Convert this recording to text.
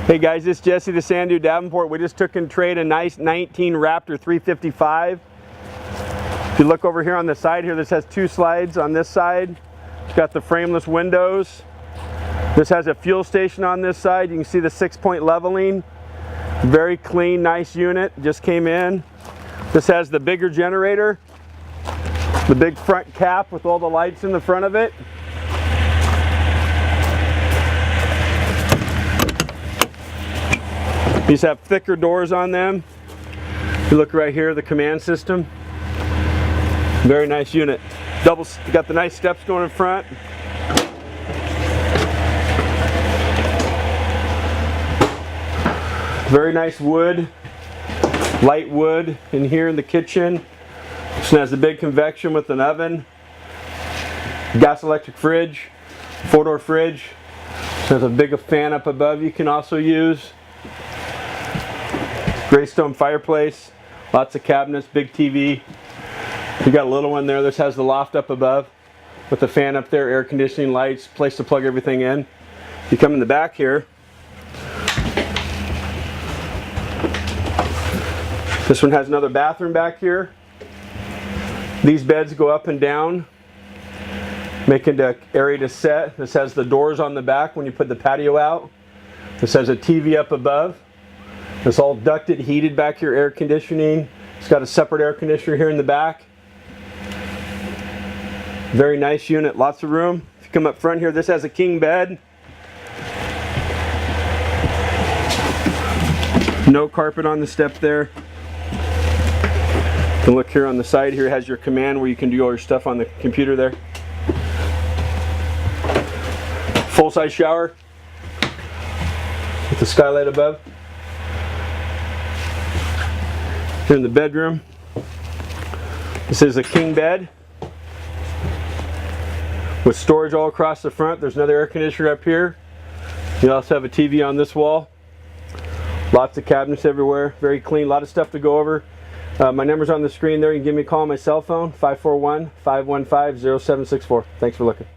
Hey guys, this is Jesse the Sand Dude Davenport. We just took in trade a nice 19 Raptor 355. If you look over here on the side here, this has two slides on this side. It's got the frameless windows. This has a fuel station on this side. You can see the 6-point leveling. Very clean, nice unit. Just came in. This has the bigger generator. The big front cap with all the lights in the front of it. These have thicker doors on them. You look right here, the command system. Very nice unit. Got the nice steps going in front. Very nice wood, light wood in here in the kitchen. This one has the big convection with an oven, gas electric fridge, 4-door fridge. There's a big fan up above you can also use. Greystone fireplace, lots of cabinets, big TV. You got a little one there. This has the loft up above with the fan up there, air conditioning, lights, place to plug everything in. You come in the back here. This one has another bathroom back here. These beds go up and down, making the area to set. This has the doors on the back when you put the patio out. This has a TV up above. It's all ducted, heated back here, air conditioning. It's got a separate air conditioner here in the back. Very nice unit, lots of room. If you come up front here, this has a king bed. No carpet on the step there. You can look here on the side here, it has your command where you can do all your stuff on the computer there. Full-size shower with the skylight above. Here in the bedroom, this is a king bed with storage all across the front. There's another air conditioner up here. You also have a TV on this wall. Lots of cabinets everywhere, very clean, a lot of stuff to go over. My number's on the screen there. You can give me a call on my cell phone, 541-515-0764. Thanks for looking.